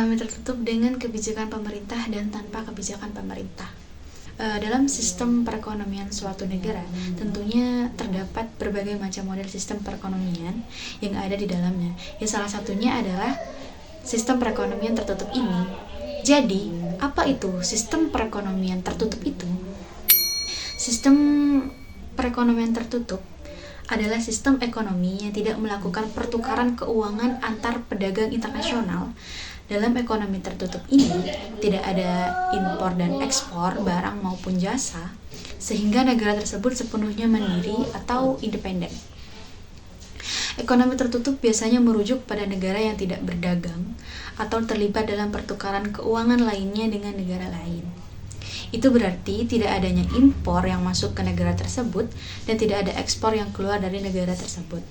Ekonomi tertutup dengan kebijakan pemerintah dan tanpa kebijakan pemerintah. Dalam sistem perekonomian suatu negara, tentunya terdapat berbagai macam model sistem perekonomian yang ada di dalamnya. Salah satunya adalah sistem perekonomian tertutup ini. Jadi, apa itu sistem perekonomian tertutup itu? Sistem perekonomian tertutup adalah sistem ekonomi yang tidak melakukan pertukaran keuangan antar pedagang internasional. Dalam ekonomi tertutup ini, tidak ada impor dan ekspor barang maupun jasa, sehingga negara tersebut sepenuhnya mandiri atau independen. Ekonomi tertutup biasanya merujuk pada negara yang tidak berdagang atau terlibat dalam pertukaran keuangan lainnya dengan negara lain. Itu berarti tidak adanya impor yang masuk ke negara tersebut dan tidak ada ekspor yang keluar dari negara tersebut.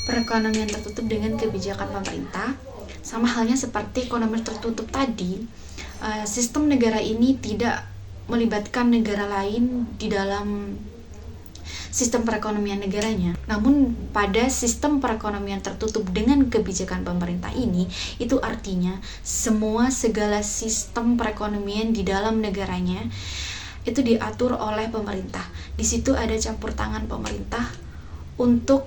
Perekonomian tertutup dengan kebijakan pemerintah sama halnya seperti ekonomi tertutup tadi, sistem negara ini tidak melibatkan negara lain di dalam sistem perekonomian negaranya. Namun pada sistem perekonomian tertutup dengan kebijakan pemerintah ini, itu artinya segala sistem perekonomian di dalam negaranya itu diatur oleh pemerintah. Di situ ada campur tangan pemerintah untuk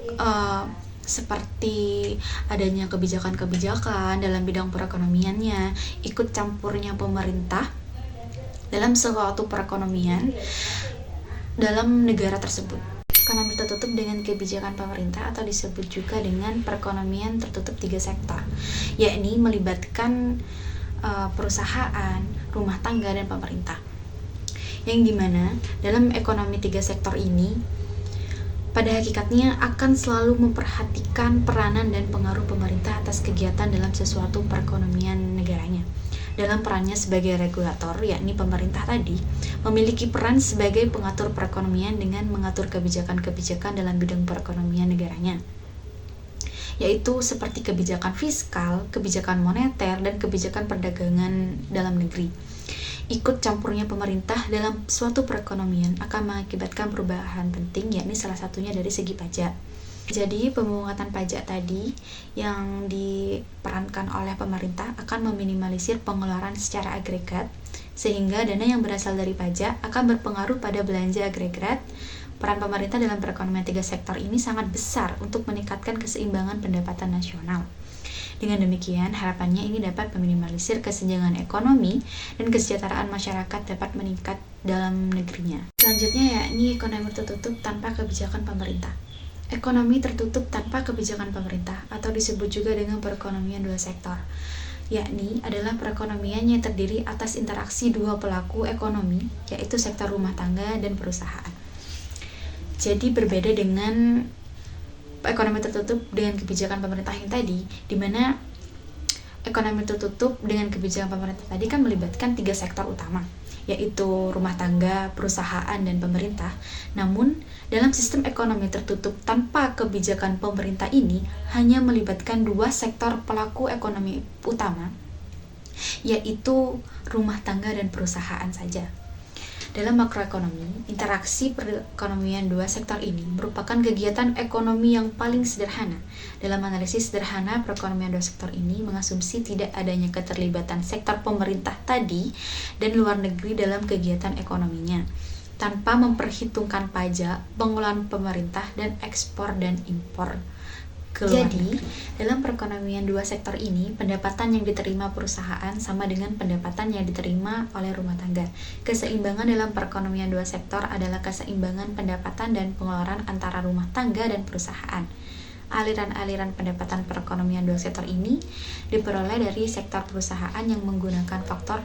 seperti adanya kebijakan-kebijakan dalam bidang perekonomiannya, ikut campurnya pemerintah dalam suatu perekonomian dalam negara tersebut. Ekonomi tertutup dengan kebijakan pemerintah atau disebut juga dengan perekonomian tertutup 3 sektor, yakni melibatkan perusahaan, rumah tangga, dan pemerintah. Yang dimana dalam ekonomi 3 sektor ini pada hakikatnya akan selalu memperhatikan peranan dan pengaruh pemerintah atas kegiatan dalam sesuatu perekonomian negaranya. Dalam perannya sebagai regulator, yakni pemerintah tadi, memiliki peran sebagai pengatur perekonomian dengan mengatur kebijakan-kebijakan dalam bidang perekonomian negaranya, yaitu seperti kebijakan fiskal, kebijakan moneter, dan kebijakan perdagangan dalam negeri. Ikut campurnya pemerintah dalam suatu perekonomian akan mengakibatkan perubahan penting, yakni salah satunya dari segi pajak. Jadi pemungutan pajak tadi yang diperankan oleh pemerintah akan meminimalisir pengeluaran secara agregat, sehingga dana yang berasal dari pajak akan berpengaruh pada belanja agregat. Peran pemerintah dalam perekonomian 3 sektor ini sangat besar untuk meningkatkan keseimbangan pendapatan nasional. Dengan demikian, harapannya ini dapat meminimalisir kesenjangan ekonomi dan kesejahteraan masyarakat dapat meningkat dalam negerinya. Selanjutnya yakni ekonomi tertutup tanpa kebijakan pemerintah. Ekonomi tertutup tanpa kebijakan pemerintah atau disebut juga dengan perekonomian 2 sektor, yakni adalah perekonomian yang terdiri atas interaksi 2 pelaku ekonomi, yaitu sektor rumah tangga dan perusahaan. Jadi berbeda dengan ekonomi tertutup dengan kebijakan pemerintah yang tadi, di mana ekonomi tertutup dengan kebijakan pemerintah tadi kan melibatkan 3 sektor utama, yaitu rumah tangga, perusahaan, dan pemerintah. Namun, dalam sistem ekonomi tertutup tanpa kebijakan pemerintah ini hanya melibatkan 2 sektor pelaku ekonomi utama, yaitu rumah tangga dan perusahaan saja. Dalam makroekonomi, interaksi perekonomian 2 sektor ini merupakan kegiatan ekonomi yang paling sederhana. Dalam analisis sederhana, perekonomian 2 sektor ini mengasumsi tidak adanya keterlibatan sektor pemerintah tadi dan luar negeri dalam kegiatan ekonominya, tanpa memperhitungkan pajak, pengeluaran pemerintah, dan ekspor dan impor. Jadi, dalam perekonomian 2 sektor ini, pendapatan yang diterima perusahaan sama dengan pendapatan yang diterima oleh rumah tangga. Keseimbangan dalam perekonomian 2 sektor adalah keseimbangan pendapatan dan pengeluaran antara rumah tangga dan perusahaan. Aliran-aliran pendapatan perekonomian 2 sektor ini diperoleh dari sektor perusahaan yang menggunakan faktor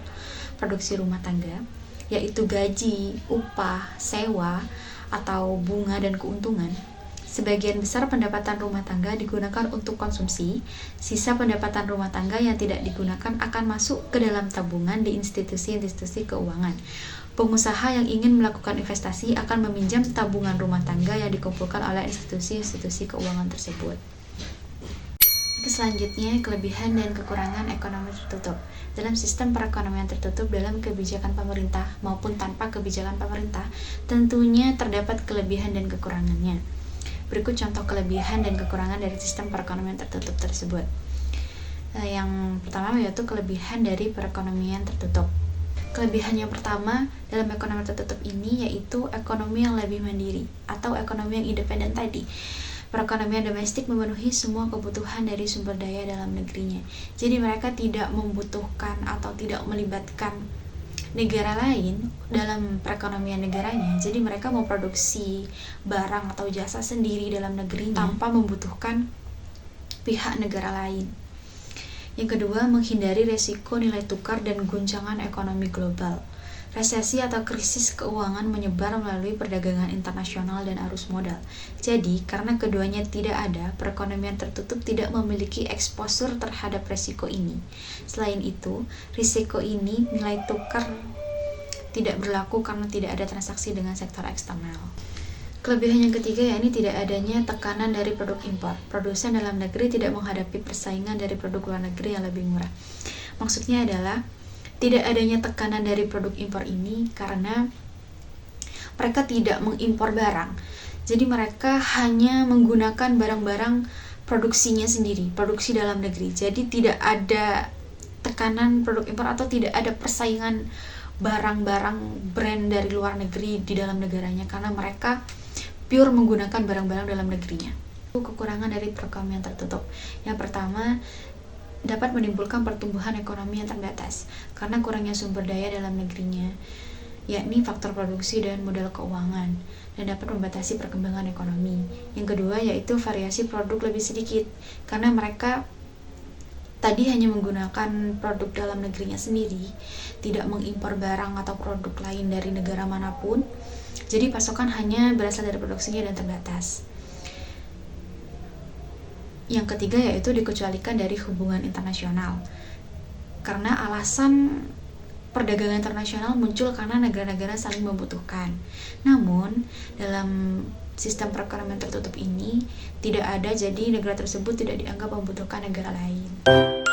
produksi rumah tangga, yaitu gaji, upah, sewa, atau bunga dan keuntungan. Sebagian besar pendapatan rumah tangga digunakan untuk konsumsi, sisa pendapatan rumah tangga yang tidak digunakan akan masuk ke dalam tabungan di institusi-institusi keuangan. Pengusaha yang ingin melakukan investasi akan meminjam tabungan rumah tangga yang dikumpulkan oleh institusi-institusi keuangan tersebut. Selanjutnya, kelebihan dan kekurangan ekonomi tertutup. Dalam sistem perekonomian tertutup dalam kebijakan pemerintah maupun tanpa kebijakan pemerintah, tentunya terdapat kelebihan dan kekurangannya. Berikut contoh kelebihan dan kekurangan dari sistem perekonomian tertutup tersebut. Yang pertama yaitu kelebihan dari perekonomian tertutup. Kelebihan yang pertama dalam ekonomi tertutup ini yaitu ekonomi yang lebih mandiri atau ekonomi yang independen tadi. Perekonomian domestik memenuhi semua kebutuhan dari sumber daya dalam negerinya. Jadi mereka tidak membutuhkan atau tidak melibatkan negara lain dalam perekonomian negaranya. Jadi mereka memproduksi barang atau jasa sendiri dalam negerinya tanpa membutuhkan pihak negara lain. Yang kedua, menghindari resiko nilai tukar dan guncangan ekonomi global. Resesi atau krisis keuangan menyebar melalui perdagangan internasional dan arus modal. Jadi, karena keduanya tidak ada, perekonomian tertutup tidak memiliki exposure terhadap resiko ini. Selain itu, risiko ini nilai tukar tidak berlaku karena tidak ada transaksi dengan sektor eksternal. Kelebihan yang ketiga yakni tidak adanya tekanan dari produk impor. Produsen dalam negeri tidak menghadapi persaingan dari produk luar negeri yang lebih murah. Maksudnya adalah tidak adanya tekanan dari produk impor ini karena mereka tidak mengimpor barang. Jadi mereka hanya menggunakan barang-barang produksinya sendiri, produksi dalam negeri. Jadi tidak ada tekanan produk impor atau tidak ada persaingan barang-barang brand dari luar negeri di dalam negaranya karena mereka pure menggunakan barang-barang dalam negerinya. Kekurangan dari perekonomian tertutup. Yang pertama, dapat menimbulkan pertumbuhan ekonomi yang terbatas karena kurangnya sumber daya dalam negerinya, yakni faktor produksi dan modal keuangan, dan dapat membatasi perkembangan ekonomi. Yang kedua yaitu variasi produk lebih sedikit karena mereka tadi hanya menggunakan produk dalam negerinya sendiri, tidak mengimpor barang atau produk lain dari negara manapun. Jadi pasokan hanya berasal dari produksinya dan terbatas. Yang ketiga yaitu dikecualikan dari hubungan internasional. Karena alasan perdagangan internasional muncul karena negara-negara saling membutuhkan. Namun, dalam sistem perekonomian tertutup ini tidak ada, jadi negara tersebut tidak dianggap membutuhkan negara lain.